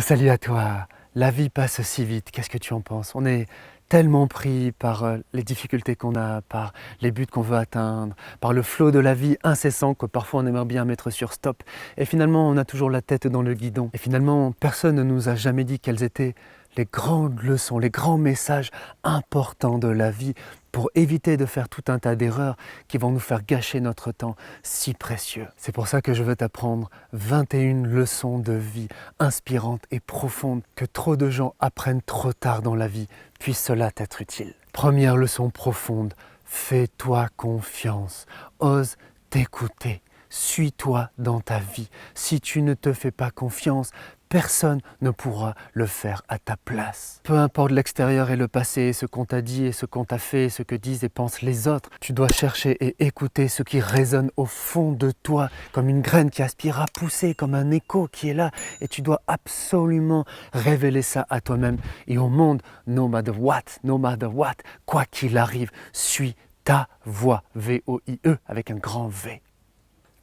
Salut à toi. La vie passe si vite, qu'est-ce que tu en penses? On est tellement pris par les difficultés qu'on a, par les buts qu'on veut atteindre, par le flot de la vie incessant que parfois on aimerait bien mettre sur stop. Et finalement, on a toujours la tête dans le guidon. Et finalement, personne ne nous a jamais dit quelles étaient les grandes leçons, les grands messages importants de la vie pour éviter de faire tout un tas d'erreurs qui vont nous faire gâcher notre temps si précieux. C'est pour ça que je veux t'apprendre 21 leçons de vie inspirantes et profondes que trop de gens apprennent trop tard dans la vie. Puisse cela t'être utile. Première leçon profonde, fais-toi confiance, ose t'écouter. Suis-toi dans ta vie. Si tu ne te fais pas confiance, personne ne pourra le faire à ta place. Peu importe l'extérieur et le passé, ce qu'on t'a dit et ce qu'on t'a fait, ce que disent et pensent les autres, tu dois chercher et écouter ce qui résonne au fond de toi, comme une graine qui aspire à pousser, comme un écho qui est là. Et tu dois absolument révéler ça à toi-même et au monde, no matter what, quoi qu'il arrive, suis ta voix, V-O-I-E, avec un grand V.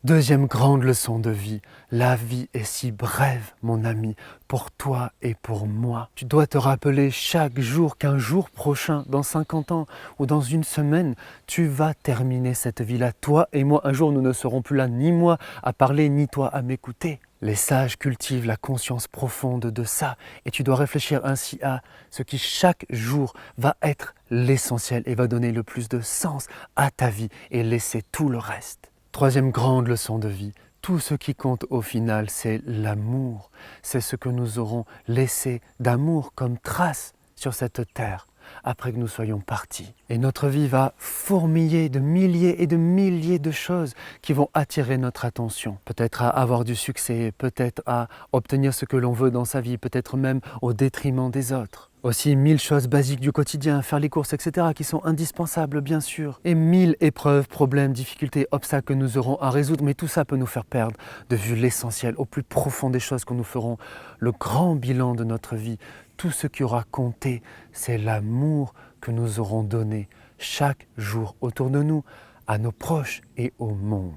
Deuxième grande leçon de vie, la vie est si brève, mon ami, pour toi et pour moi. Tu dois te rappeler chaque jour qu'un jour prochain, dans 50 ans ou dans une semaine, tu vas terminer cette vie-là. Toi et moi, un jour, nous ne serons plus là, ni moi à parler, ni toi à m'écouter. Les sages cultivent la conscience profonde de ça et tu dois réfléchir ainsi à ce qui chaque jour va être l'essentiel et va donner le plus de sens à ta vie et laisser tout le reste. Troisième grande leçon de vie, tout ce qui compte au final, c'est l'amour. C'est ce que nous aurons laissé d'amour comme trace sur cette terre après que nous soyons partis. Et notre vie va fourmiller de milliers et de milliers de choses qui vont attirer notre attention. Peut-être à avoir du succès, peut-être à obtenir ce que l'on veut dans sa vie, peut-être même au détriment des autres. Aussi 1000 choses basiques du quotidien, faire les courses, etc. qui sont indispensables bien sûr. Et 1000 épreuves, problèmes, difficultés, obstacles que nous aurons à résoudre. Mais tout ça peut nous faire perdre de vue l'essentiel, au plus profond des choses que nous ferons. Le grand bilan de notre vie, tout ce qui aura compté, c'est l'amour que nous aurons donné chaque jour autour de nous, à nos proches et au monde.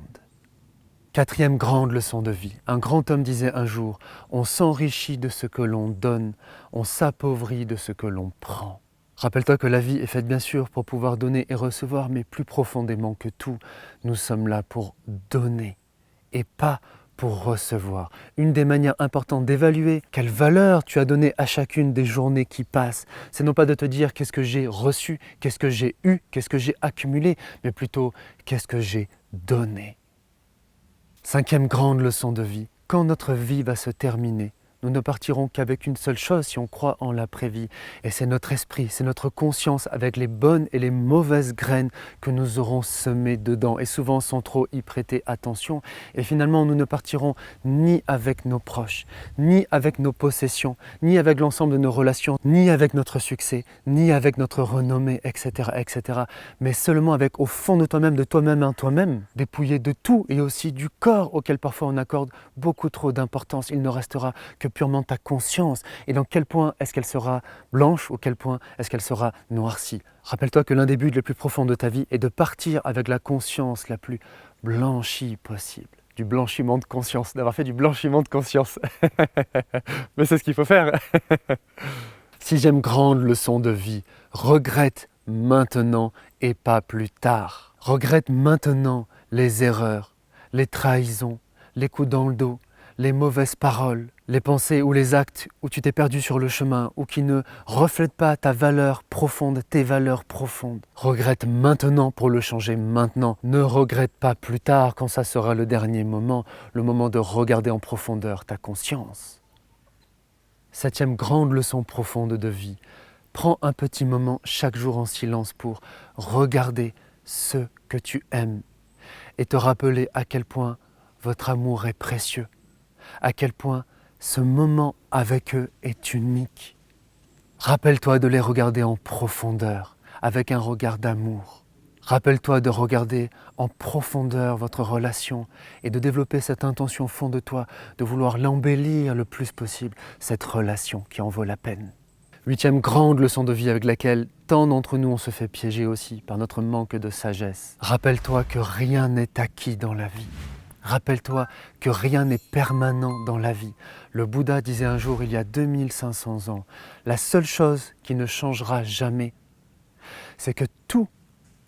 Quatrième grande leçon de vie. Un grand homme disait un jour, on s'enrichit de ce que l'on donne, on s'appauvrit de ce que l'on prend. Rappelle-toi que la vie est faite bien sûr pour pouvoir donner et recevoir, mais plus profondément que tout, nous sommes là pour donner et pas pour recevoir. Une des manières importantes d'évaluer quelle valeur tu as donné à chacune des journées qui passent, c'est non pas de te dire qu'est-ce que j'ai reçu, qu'est-ce que j'ai eu, qu'est-ce que j'ai accumulé, mais plutôt qu'est-ce que j'ai donné. Cinquième grande leçon de vie, quand notre vie va se terminer, nous ne partirons qu'avec une seule chose si on croit en l'après-vie. Et c'est notre esprit, c'est notre conscience avec les bonnes et les mauvaises graines que nous aurons semées dedans. Et souvent sans trop y prêter attention. Et finalement, nous ne partirons ni avec nos proches, ni avec nos possessions, ni avec l'ensemble de nos relations, ni avec notre succès, ni avec notre renommée, etc., etc. Mais seulement avec au fond de toi-même un toi-même, dépouillé de tout et aussi du corps auquel parfois on accorde beaucoup trop d'importance. Il ne restera que purement ta conscience et dans quel point est-ce qu'elle sera blanche ou quel point est-ce qu'elle sera noircie. Rappelle-toi que l'un des buts les plus profonds de ta vie est de partir avec la conscience la plus blanchie possible. Du blanchiment de conscience, d'avoir fait du blanchiment de conscience. Mais c'est ce qu'il faut faire. Sixième grande leçon de vie, regrette maintenant et pas plus tard. Regrette maintenant les erreurs, les trahisons, les coups dans le dos, les mauvaises paroles, les pensées ou les actes où tu t'es perdu sur le chemin ou qui ne reflètent pas ta valeur profonde, tes valeurs profondes. Regrette maintenant pour le changer maintenant. Ne regrette pas plus tard quand ça sera le dernier moment, le moment de regarder en profondeur ta conscience. Septième grande leçon profonde de vie. Prends un petit moment chaque jour en silence pour regarder ceux que tu aimes et te rappeler à quel point votre amour est précieux, à quel point ce moment avec eux est unique. Rappelle-toi de les regarder en profondeur, avec un regard d'amour. Rappelle-toi de regarder en profondeur votre relation et de développer cette intention au fond de toi, de vouloir l'embellir le plus possible, cette relation qui en vaut la peine. Huitième grande leçon de vie avec laquelle tant d'entre nous on se fait piéger aussi par notre manque de sagesse. Rappelle-toi que rien n'est acquis dans la vie. Rappelle-toi que rien n'est permanent dans la vie. Le Bouddha disait un jour, il y a 2500 ans, la seule chose qui ne changera jamais, c'est que tout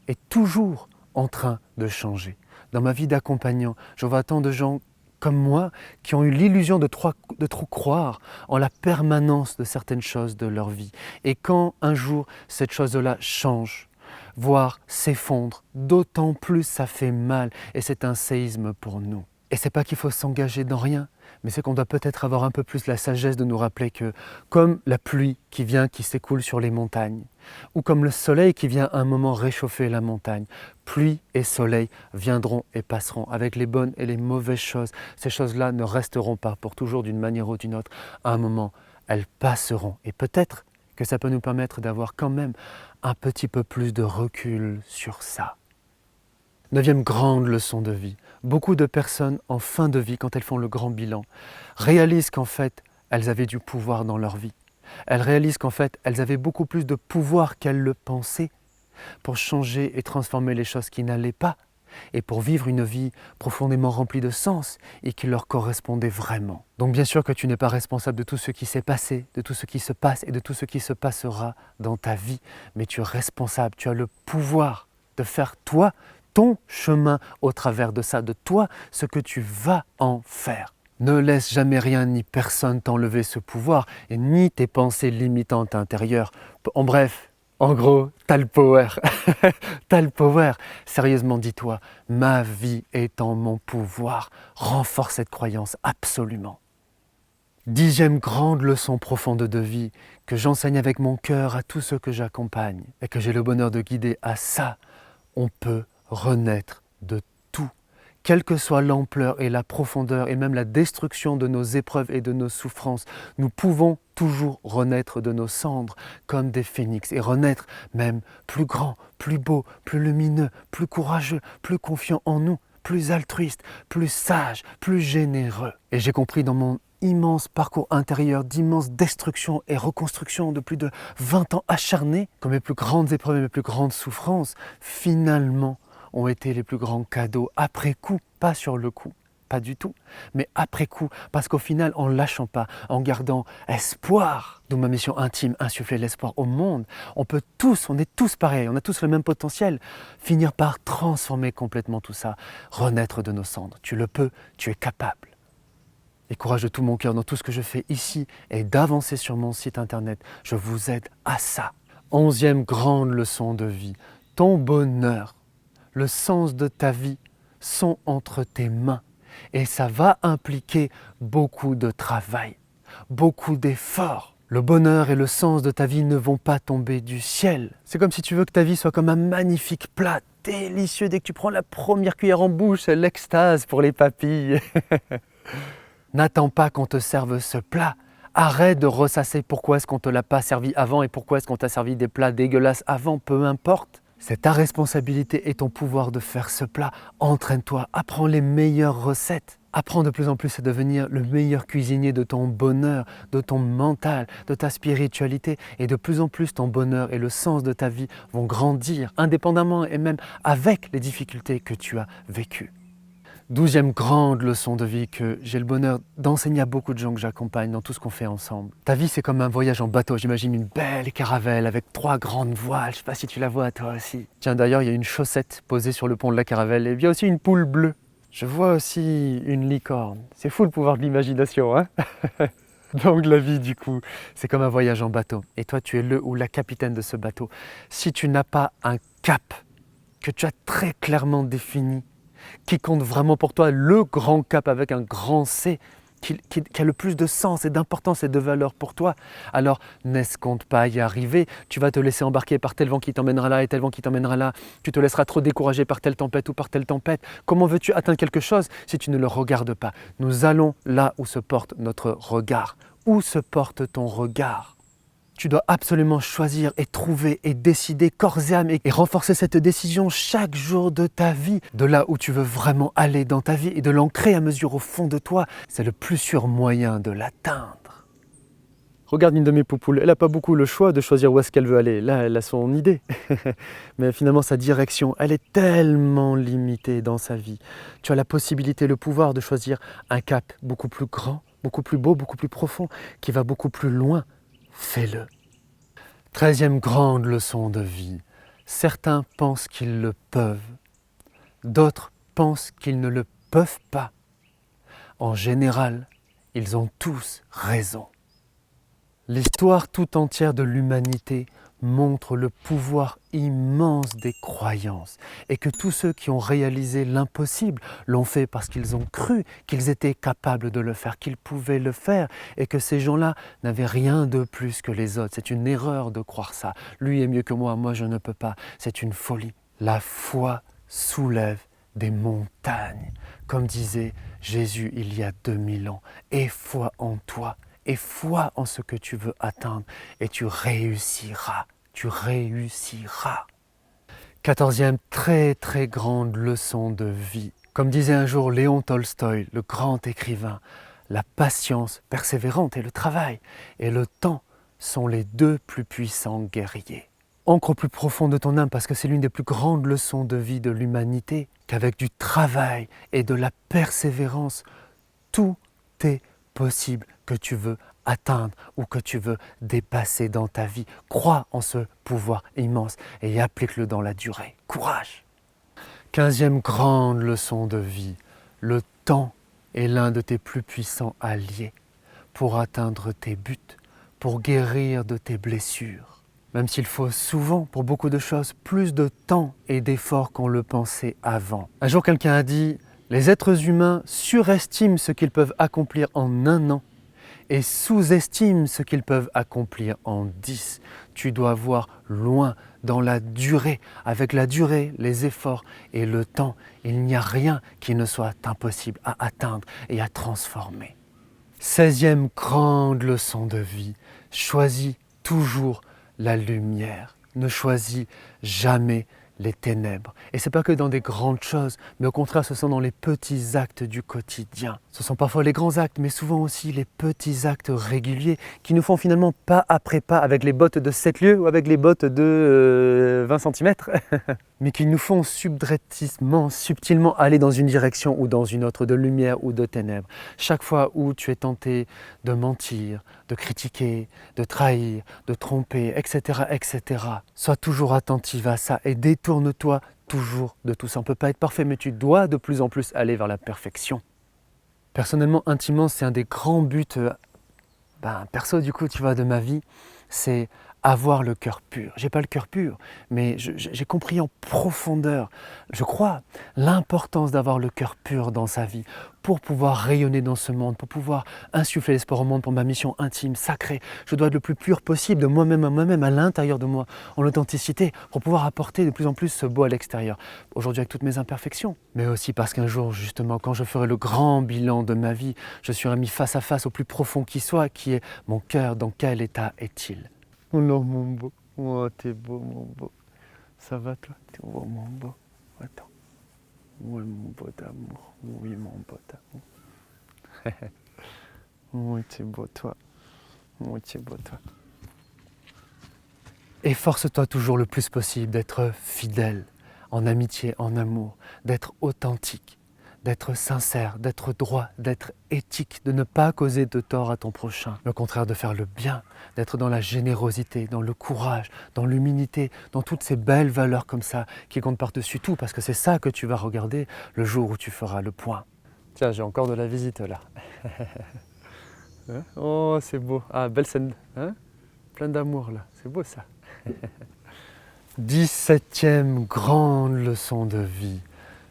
est toujours en train de changer. Dans ma vie d'accompagnant, je vois tant de gens comme moi qui ont eu l'illusion de trop croire en la permanence de certaines choses de leur vie. Et quand un jour cette chose-là change, voire s'effondre, d'autant plus ça fait mal et c'est un séisme pour nous. Et c'est pas qu'il faut s'engager dans rien, mais c'est qu'on doit peut-être avoir un peu plus la sagesse de nous rappeler que comme la pluie qui vient, qui s'écoule sur les montagnes, ou comme le soleil qui vient à un moment réchauffer la montagne, pluie et soleil viendront et passeront avec les bonnes et les mauvaises choses. Ces choses-là ne resteront pas pour toujours d'une manière ou d'une autre. À un moment, elles passeront. Et peut-être que ça peut nous permettre d'avoir quand même un petit peu plus de recul sur ça. 9e grande leçon de vie. Beaucoup de personnes en fin de vie, quand elles font le grand bilan, réalisent qu'en fait, elles avaient du pouvoir dans leur vie. Elles réalisent qu'en fait, elles avaient beaucoup plus de pouvoir qu'elles le pensaient pour changer et transformer les choses qui n'allaient pas et pour vivre une vie profondément remplie de sens et qui leur correspondait vraiment. Donc bien sûr que tu n'es pas responsable de tout ce qui s'est passé, de tout ce qui se passe et de tout ce qui se passera dans ta vie, mais tu es responsable, tu as le pouvoir de faire toi ton chemin au travers de ça, de toi, ce que tu vas en faire. Ne laisse jamais rien ni personne t'enlever ce pouvoir, et ni tes pensées limitantes intérieures. En bref, en gros, t'as le power. T'as le power. Sérieusement, dis-toi, ma vie est en mon pouvoir. Renforce cette croyance absolument. 10e grande leçon profonde de vie que j'enseigne avec mon cœur à tous ceux que j'accompagne et que j'ai le bonheur de guider à ça. On peut renaître de tout, quelle que soit l'ampleur et la profondeur et même la destruction de nos épreuves et de nos souffrances. Nous pouvons toujours renaître de nos cendres comme des phénix et renaître même plus grand, plus beau, plus lumineux, plus courageux, plus confiant en nous, plus altruiste, plus sage, plus généreux. Et j'ai compris dans mon immense parcours intérieur d'immense destruction et reconstruction de plus de 20 ans acharnés, que mes plus grandes épreuves et mes plus grandes souffrances, finalement, ont été les plus grands cadeaux après coup, pas sur le coup, pas du tout, mais après coup, parce qu'au final, en lâchant pas, en gardant espoir, d'où ma mission intime, insuffler l'espoir au monde, on est tous pareils, on a tous le même potentiel, finir par transformer complètement tout ça, renaître de nos cendres. Tu le peux, tu es capable. Et courage de tout mon cœur dans tout ce que je fais ici et d'avancer sur mon site internet. Je vous aide à ça. 11e grande leçon de vie. Ton bonheur, le sens de ta vie sont entre tes mains. Et ça va impliquer beaucoup de travail, beaucoup d'efforts. Le bonheur et le sens de ta vie ne vont pas tomber du ciel. C'est comme si tu veux que ta vie soit comme un magnifique plat, délicieux. Dès que tu prends la première cuillère en bouche, c'est l'extase pour les papilles. N'attends pas qu'on te serve ce plat. Arrête de ressasser pourquoi est-ce qu'on ne te l'a pas servi avant et pourquoi est-ce qu'on t'a servi des plats dégueulasses avant, peu importe. C'est ta responsabilité et ton pouvoir de faire ce plat. Entraîne-toi, apprends les meilleures recettes. Apprends de plus en plus à devenir le meilleur cuisinier de ton bonheur, de ton mental, de ta spiritualité. Et de plus en plus, ton bonheur et le sens de ta vie vont grandir, indépendamment et même avec les difficultés que tu as vécues. 12e grande leçon de vie que j'ai le bonheur d'enseigner à beaucoup de gens que j'accompagne dans tout ce qu'on fait ensemble. Ta vie, c'est comme un voyage en bateau. J'imagine une belle caravelle avec 3 grandes voiles. Je ne sais pas si tu la vois toi aussi. Tiens, d'ailleurs, il y a une chaussette posée sur le pont de la caravelle. Et il y a aussi une poule bleue. Je vois aussi une licorne. C'est fou le pouvoir de l'imagination, hein? Donc la vie, du coup, c'est comme un voyage en bateau. Et toi, tu es le ou la capitaine de ce bateau. Si tu n'as pas un cap que tu as très clairement défini, qui compte vraiment pour toi, le grand cap avec un grand C, qui a le plus de sens et d'importance et de valeur pour toi, alors n'escompte pas y arriver. Tu vas te laisser embarquer par tel vent qui t'emmènera là et tel vent qui t'emmènera là. Tu te laisseras trop décourager par telle tempête ou par telle tempête. Comment veux-tu atteindre quelque chose si tu ne le regardes pas? Nous allons là où se porte notre regard. Où se porte ton regard? Tu dois absolument choisir et trouver et décider corps et âme et renforcer cette décision chaque jour de ta vie, de là où tu veux vraiment aller dans ta vie et de l'ancrer à mesure au fond de toi. C'est le plus sûr moyen de l'atteindre. Regarde une de mes poupoules, elle n'a pas beaucoup le choix de choisir où est-ce qu'elle veut aller. Là, elle a son idée. Mais finalement, sa direction, elle est tellement limitée dans sa vie. Tu as la possibilité, le pouvoir de choisir un cap beaucoup plus grand, beaucoup plus beau, beaucoup plus profond, qui va beaucoup plus loin. Fais-le. 13e grande leçon de vie. Certains pensent qu'ils le peuvent. D'autres pensent qu'ils ne le peuvent pas. En général, ils ont tous raison. L'histoire tout entière de l'humanité montre le pouvoir immense des croyances et que tous ceux qui ont réalisé l'impossible l'ont fait parce qu'ils ont cru qu'ils étaient capables de le faire, qu'ils pouvaient le faire et que ces gens-là n'avaient rien de plus que les autres. C'est une erreur de croire ça. Lui est mieux que moi je ne peux pas. C'est une folie. La foi soulève des montagnes. Comme disait Jésus il y a 2000 ans, « Aie foi en toi ». Et foi en ce que tu veux atteindre et tu réussiras, tu réussiras. 14e très très grande leçon de vie. Comme disait un jour Léon Tolstoï, le grand écrivain, la patience persévérante et le travail et le temps sont les deux plus puissants guerriers. Ancre au plus profond de ton âme parce que c'est l'une des plus grandes leçons de vie de l'humanité qu'avec du travail et de la persévérance, tout est possible que tu veux atteindre ou que tu veux dépasser dans ta vie. Crois en ce pouvoir immense et applique-le dans la durée. Courage! 15e grande leçon de vie. Le temps est l'un de tes plus puissants alliés pour atteindre tes buts, pour guérir de tes blessures. Même s'il faut souvent, pour beaucoup de choses, plus de temps et d'efforts qu'on le pensait avant. Un jour, quelqu'un a dit « Les êtres humains surestiment ce qu'ils peuvent accomplir en un an et sous-estiment ce qu'ils peuvent accomplir en 10. Tu dois voir loin dans la durée. Avec la durée, les efforts et le temps, il n'y a rien qui ne soit impossible à atteindre et à transformer. » 16e grande leçon de vie. Choisis toujours la lumière. Ne choisis jamais les ténèbres. Et ce n'est pas que dans des grandes choses, mais au contraire, ce sont dans les petits actes du quotidien. Ce sont parfois les grands actes, mais souvent aussi les petits actes réguliers qui nous font finalement pas après pas avec les bottes de 7 lieues ou avec les bottes de 20 cm, mais qui nous font subtilement aller dans une direction ou dans une autre, de lumière ou de ténèbres. Chaque fois où tu es tenté de mentir, de critiquer, de trahir, de tromper, etc., sois toujours attentive à ça et détourne-toi toujours de tout ça. On ne peut pas être parfait, mais tu dois de plus en plus aller vers la perfection. Personnellement, intimement, c'est un des grands buts, perso du coup, tu vois, de ma vie, c'est avoir le cœur pur. J'ai pas le cœur pur, mais j'ai compris en profondeur, je crois, l'importance d'avoir le cœur pur dans sa vie pour pouvoir rayonner dans ce monde, pour pouvoir insuffler l'espoir au monde pour ma mission intime, sacrée. Je dois être le plus pur possible de moi-même à moi-même, à l'intérieur de moi, en authenticité, pour pouvoir apporter de plus en plus ce beau à l'extérieur. Aujourd'hui avec toutes mes imperfections, mais aussi parce qu'un jour, justement, quand je ferai le grand bilan de ma vie, je serai mis face à face au plus profond qui soit, qui est mon cœur, dans quel état est-il? Oh non, mon beau. Oh, t'es beau, mon beau. Ça va, toi? T'es beau, mon beau. Attends. Oui, mon beau d'amour. Oui, mon beau d'amour. Oui, t'es beau, toi. Oui, t'es beau, toi. Efforce-toi toujours le plus possible d'être fidèle en amitié, en amour, d'être authentique, d'être sincère, d'être droit, d'être éthique, de ne pas causer de tort à ton prochain. Mais au contraire, de faire le bien, d'être dans la générosité, dans le courage, dans l'humilité, dans toutes ces belles valeurs comme ça qui comptent par-dessus tout, parce que c'est ça que tu vas regarder le jour où tu feras le point. Tiens, j'ai encore de la visite là. Hein? Oh, c'est beau. Ah, belle scène. Hein? Plein d'amour là. C'est beau ça. 17e grande leçon de vie.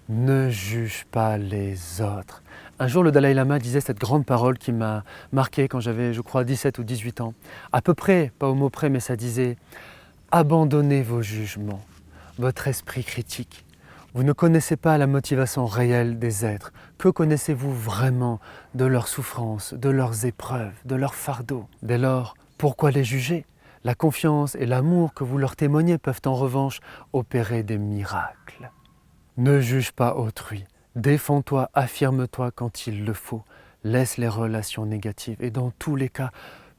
Ne juge pas les autres. Un jour, le Dalai Lama disait cette grande parole qui m'a marqué quand j'avais, je crois, 17 ou 18 ans. À peu près, pas au mot près, mais ça disait « Abandonnez vos jugements, votre esprit critique. Vous ne connaissez pas la motivation réelle des êtres. Que connaissez-vous vraiment de leurs souffrances, de leurs épreuves, de leurs fardeaux? Dès lors, pourquoi les juger? La confiance et l'amour que vous leur témoignez peuvent en revanche opérer des miracles. Ne juge pas autrui, défends-toi, affirme-toi quand il le faut, laisse les relations négatives et dans tous les cas,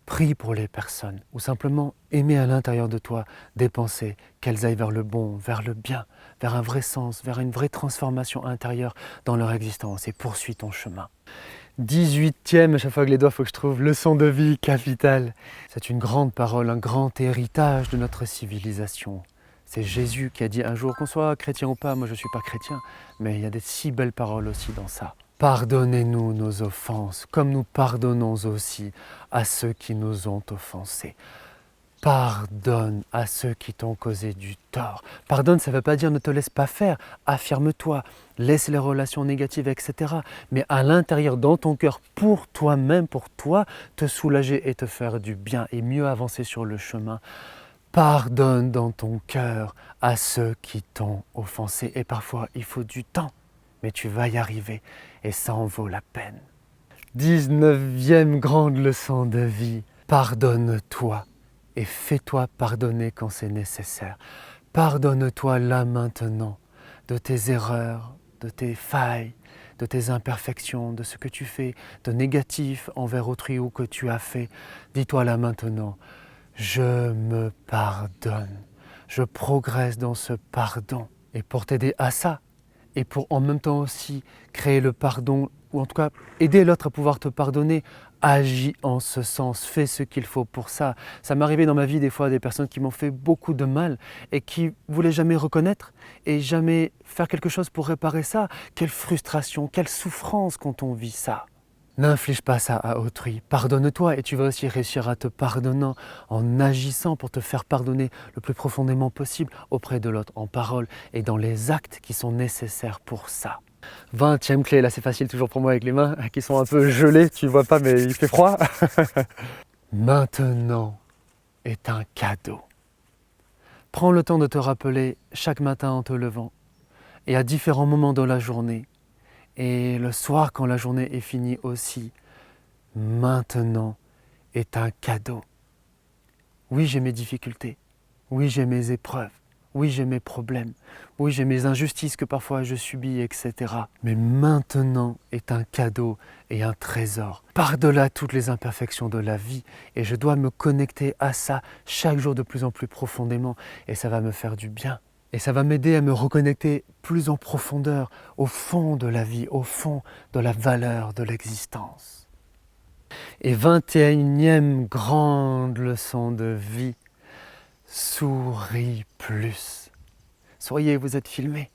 prie pour les personnes, ou simplement aimer à l'intérieur de toi des pensées, qu'elles aillent vers le bon, vers le bien, vers un vrai sens, vers une vraie transformation intérieure dans leur existence, et poursuis ton chemin. 18e, à chaque fois que les doigts, il faut que je trouve, leçon de vie capitale. C'est une grande parole, un grand héritage de notre civilisation. C'est Jésus qui a dit un jour, qu'on soit chrétien ou pas, moi je ne suis pas chrétien, mais il y a des si belles paroles aussi dans ça. Pardonnez-nous nos offenses, comme nous pardonnons aussi à ceux qui nous ont offensés. Pardonne à ceux qui t'ont causé du tort. Pardonne, ça ne veut pas dire ne te laisse pas faire, affirme-toi, laisse les relations négatives, etc. Mais à l'intérieur, dans ton cœur, pour toi-même, pour toi, te soulager et te faire du bien et mieux avancer sur le chemin. Pardonne dans ton cœur à ceux qui t'ont offensé. Et parfois, il faut du temps, mais tu vas y arriver et ça en vaut la peine. 19e grande leçon de vie, pardonne-toi. Et fais-toi pardonner quand c'est nécessaire. Pardonne-toi là maintenant de tes erreurs, de tes failles, de tes imperfections, de ce que tu fais de négatif envers autrui ou que tu as fait. Dis-toi là maintenant, je me pardonne. Je progresse dans ce pardon. Et pour t'aider à ça, et pour en même temps aussi créer le pardon, ou en tout cas aider l'autre à pouvoir te pardonner, agis en ce sens, fais ce qu'il faut pour ça. Ça m'est arrivé dans ma vie des fois des personnes qui m'ont fait beaucoup de mal et qui voulaient jamais reconnaître et jamais faire quelque chose pour réparer ça. Quelle frustration, quelle souffrance quand on vit ça. N'inflige pas ça à autrui, pardonne-toi et tu vas aussi réussir à te pardonner en agissant pour te faire pardonner le plus profondément possible auprès de l'autre, en parole et dans les actes qui sont nécessaires pour ça. 20e clé, là c'est facile toujours pour moi avec les mains qui sont un peu gelées, tu vois pas mais il fait froid. Maintenant est un cadeau. Prends le temps de te rappeler chaque matin en te levant et à différents moments de la journée et le soir quand la journée est finie aussi. Maintenant est un cadeau. Oui, j'ai mes difficultés, oui, j'ai mes épreuves. Oui, j'ai mes problèmes. Oui, j'ai mes injustices que parfois je subis, etc. Mais maintenant est un cadeau et un trésor. Par-delà toutes les imperfections de la vie. Et je dois me connecter à ça chaque jour de plus en plus profondément. Et ça va me faire du bien. Et ça va m'aider à me reconnecter plus en profondeur au fond de la vie, au fond de la valeur de l'existence. Et 21e grande leçon de vie. Souris plus. Souriez, vous êtes filmés.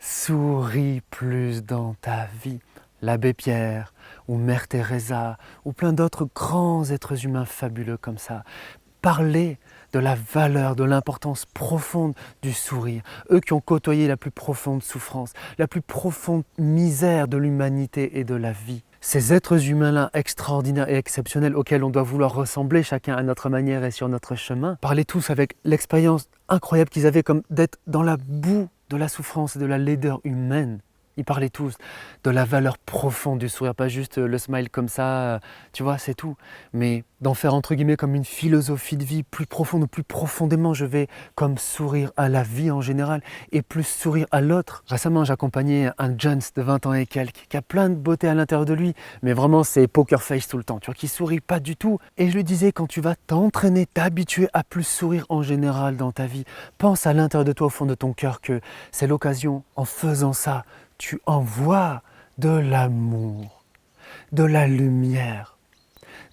Souris plus dans ta vie. L'abbé Pierre, ou Mère Teresa, ou plein d'autres grands êtres humains fabuleux comme ça. Parlez de la valeur, de l'importance profonde du sourire. Eux qui ont côtoyé la plus profonde souffrance, la plus profonde misère de l'humanité et de la vie. Ces êtres humains-là extraordinaires et exceptionnels auxquels on doit vouloir ressembler chacun à notre manière et sur notre chemin, parlez tous avec l'expérience incroyable qu'ils avaient comme d'être dans la boue de la souffrance et de la laideur humaine. Ils parlaient tous de la valeur profonde du sourire, pas juste le smile comme ça, tu vois, c'est tout. Mais d'en faire entre guillemets comme une philosophie de vie plus profonde, plus profondément, je vais comme sourire à la vie en général et plus sourire à l'autre. Récemment, j'accompagnais un Jones de 20 ans et quelques qui a plein de beauté à l'intérieur de lui, mais vraiment c'est poker face tout le temps, tu vois, qui sourit pas du tout. Et je lui disais, quand tu vas t'entraîner, t'habituer à plus sourire en général dans ta vie, pense à l'intérieur de toi, au fond de ton cœur, que c'est l'occasion, en faisant ça, tu envoies de l'amour, de la lumière,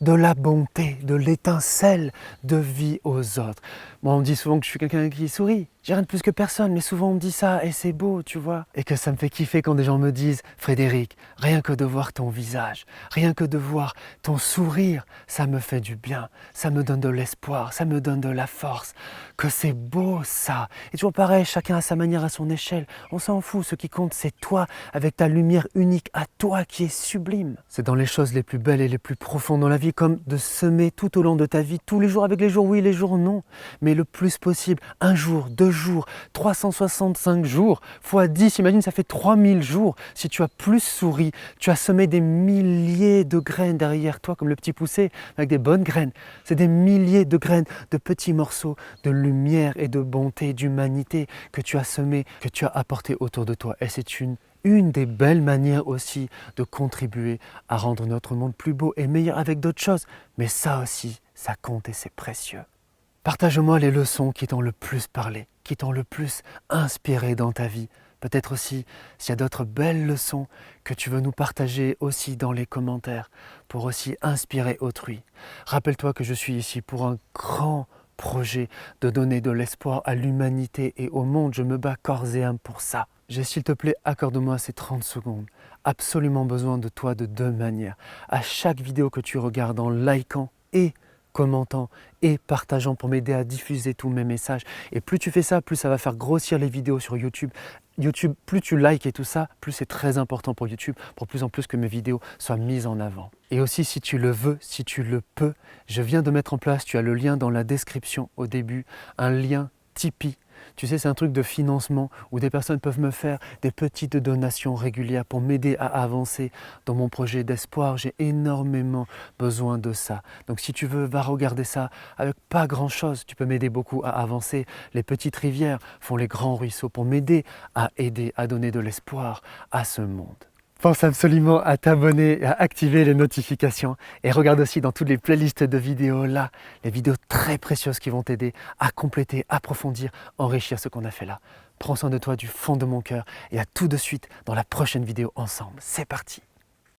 de la bonté, de l'étincelle de vie aux autres. Moi, on me dit souvent que je suis quelqu'un qui sourit. J'ai rien de plus que personne, mais souvent on me dit ça et c'est beau, tu vois. Et que ça me fait kiffer quand des gens me disent « Frédéric, rien que de voir ton visage, rien que de voir ton sourire, ça me fait du bien, ça me donne de l'espoir, ça me donne de la force. Que c'est beau ça !» Et toujours pareil, chacun à sa manière, à son échelle. On s'en fout, ce qui compte c'est toi, avec ta lumière unique à toi qui est sublime. C'est dans les choses les plus belles et les plus profondes dans la vie, comme de semer tout au long de ta vie, tous les jours avec les jours oui, les jours non, mais le plus possible, un jour, 2 jours, 365 jours, fois 10, imagine ça fait 3000 jours. Si tu as plus souri, tu as semé des milliers de graines derrière toi, comme le petit poussé, avec des bonnes graines. C'est des milliers de graines, de petits morceaux de lumière et de bonté, d'humanité que tu as semé, que tu as apporté autour de toi. Et c'est une une des belles manières aussi de contribuer à rendre notre monde plus beau et meilleur avec d'autres choses. Mais ça aussi, ça compte et c'est précieux. Partage-moi les leçons qui t'ont le plus parlé, qui t'ont le plus inspiré dans ta vie. Peut-être aussi s'il y a d'autres belles leçons que tu veux nous partager aussi dans les commentaires pour aussi inspirer autrui. Rappelle-toi que je suis ici pour un grand projet de donner de l'espoir à l'humanité et au monde. Je me bats corps et âme pour ça. J'ai, s'il te plaît, accorde-moi ces 30 secondes. Absolument besoin de toi de deux manières. À chaque vidéo que tu regardes en likant et commentant et partageant pour m'aider à diffuser tous mes messages. Et plus tu fais ça, plus ça va faire grossir les vidéos sur YouTube. YouTube, plus tu likes et tout ça, plus c'est très important pour YouTube, pour plus en plus que mes vidéos soient mises en avant. Et aussi, si tu le veux, si tu le peux, je viens de mettre en place, tu as le lien dans la description au début, un lien Tipeee. Tu sais, c'est un truc de financement où des personnes peuvent me faire des petites donations régulières pour m'aider à avancer dans mon projet d'espoir. J'ai énormément besoin de ça. Donc si tu veux, va regarder ça avec pas grand-chose. Tu peux m'aider beaucoup à avancer. Les petites rivières font les grands ruisseaux pour m'aider, à donner de l'espoir à ce monde. Pense absolument à t'abonner et à activer les notifications. Et regarde aussi dans toutes les playlists de vidéos là, les vidéos très précieuses qui vont t'aider à compléter, approfondir, enrichir ce qu'on a fait là. Prends soin de toi du fond de mon cœur et à tout de suite dans la prochaine vidéo ensemble. C'est parti!